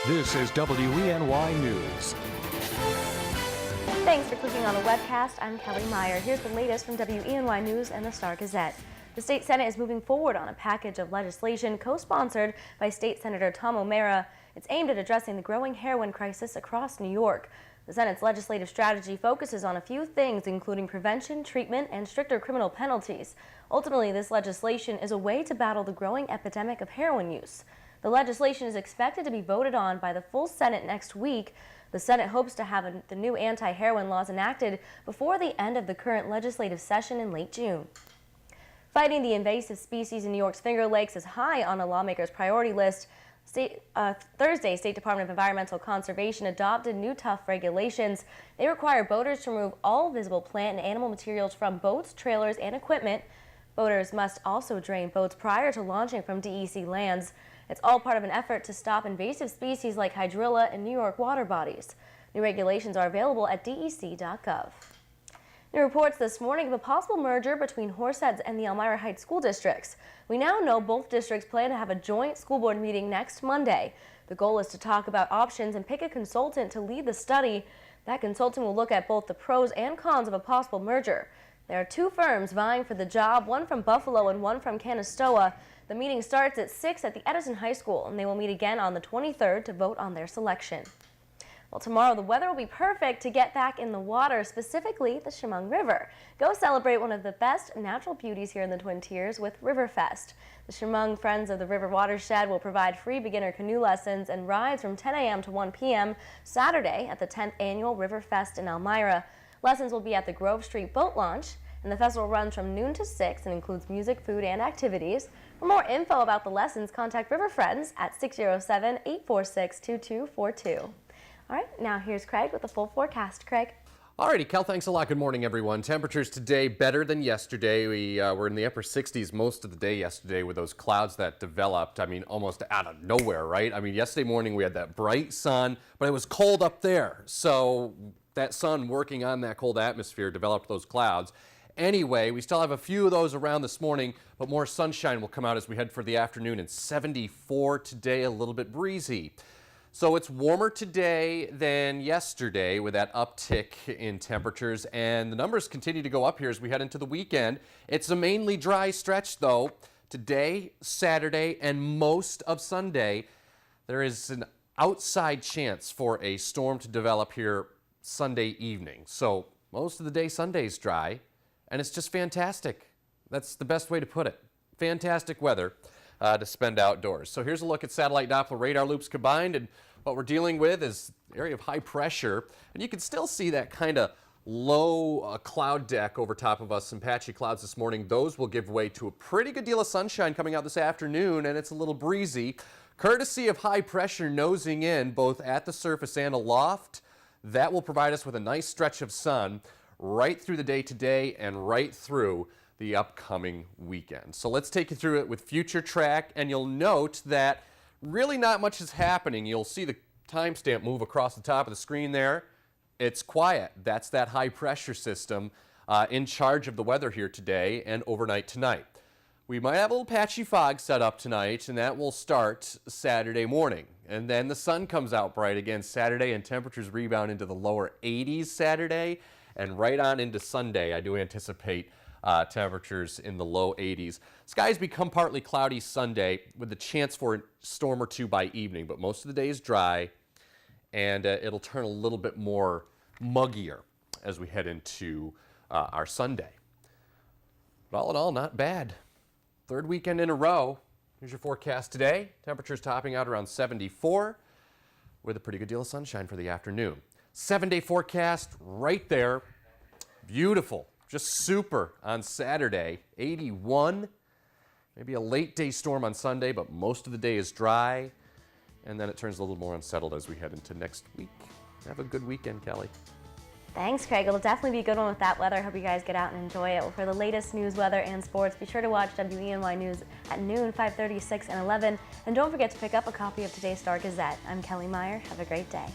This is WENY News. Thanks for clicking on the webcast. I'm Kelly Meyer. Here's the latest from WENY News and the Star-Gazette. The state Senate is moving forward on a package of legislation co-sponsored by State Senator Tom O'Mara. It's aimed at addressing the growing heroin crisis across New York. The Senate's legislative strategy focuses on a few things, including prevention, treatment, and stricter criminal penalties. Ultimately, this legislation is a way to battle the growing epidemic of heroin use. The legislation is expected to be voted on by the full Senate next week. The Senate hopes to have the new anti-heroin laws enacted before the end of the current legislative session in late June. Fighting the invasive species in New York's Finger Lakes is high on a lawmaker's priority list. Thursday, State Department of Environmental Conservation adopted new tough regulations. They require boaters to remove all visible plant and animal materials from boats, trailers, and equipment. Boaters must also drain boats prior to launching from DEC lands. It's all part of an effort to stop invasive species like hydrilla in New York water bodies. New regulations are available at dec.gov. New reports this morning of a possible merger between Horseheads and the Elmira Heights school districts. We now know both districts plan to have a joint school board meeting next Monday. The goal is to talk about options and pick a consultant to lead the study. That consultant will look at both the pros and cons of a possible merger. There are two firms vying for the job, one from Buffalo and one from Canastoga. The meeting starts at 6 at the Edison High School, and they will meet again on the 23rd to vote on their selection. Well, tomorrow the weather will be perfect to get back in the water, specifically the Chemung River. Go celebrate one of the best natural beauties here in the Twin Tiers with Riverfest. The Chemung Friends of the River Watershed will provide free beginner canoe lessons and rides from 10 a.m. to 1 p.m. Saturday at the 10th Annual Riverfest in Elmira. Lessons will be at the Grove Street Boat Launch, and the festival runs from noon to 6 and includes music, food, and activities. For more info about the lessons, contact River Friends at 607-846-2242. All right, now here's Craig with the full forecast. Craig. Alrighty, Kel, thanks a lot. Good morning, everyone. Temperatures today better than yesterday. We were in the upper 60s most of the day yesterday with those clouds that developed, almost out of nowhere, right? Yesterday morning we had that bright sun, but it was cold up there. So that sun working on that cold atmosphere developed those clouds. Anyway, we still have a few of those around this morning, but more sunshine will come out as we head for the afternoon, and 74 today, a little bit breezy. So it's warmer today than yesterday with that uptick in temperatures, and the numbers continue to go up here as we head into the weekend. It's a mainly dry stretch, though. Today, Saturday, and most of Sunday, there is an outside chance for a storm to develop here Sunday evening. So most of the day Sunday's dry, and it's just fantastic. That's the best way to put it. Fantastic weather to spend outdoors. So here's a look at satellite Doppler radar loops combined, and what we're dealing with is an area of high pressure, and you can still see that kind of low cloud deck over top of us, some patchy clouds this morning. Those will give way to a pretty good deal of sunshine coming out this afternoon, and it's a little breezy, courtesy of high pressure nosing in both at the surface and aloft. That will provide us with a nice stretch of sun right through the day today and right through the upcoming weekend. So let's take you through it with future track, and you'll note that really not much is happening. You'll see the timestamp move across the top of the screen there. It's quiet. That's that high pressure system in charge of the weather here today and overnight tonight. We might have a little patchy fog set up tonight, and that will start Saturday morning. And then the sun comes out bright again Saturday, and temperatures rebound into the lower 80s Saturday, and right on into Sunday. I do anticipate temperatures in the low 80s. Skies become partly cloudy Sunday with the chance for a storm or two by evening, but most of the day is dry, and it'll turn a little bit more muggier as we head into our Sunday. But all in all, not bad. Third weekend in a row. Here's your forecast today. Temperatures topping out around 74 with a pretty good deal of sunshine for the afternoon. 7-day forecast right there. Beautiful. Just super on Saturday. 81. Maybe a late day storm on Sunday, but most of the day is dry. And then it turns a little more unsettled as we head into next week. Have a good weekend, Kelly. Thanks, Craig. It'll definitely be a good one with that weather. Hope you guys get out and enjoy it. Well, for the latest news, weather, and sports, be sure to watch WENY News at noon, 5:30, 6, and 11. And don't forget to pick up a copy of today's Star-Gazette. I'm Kelly Meyer. Have a great day.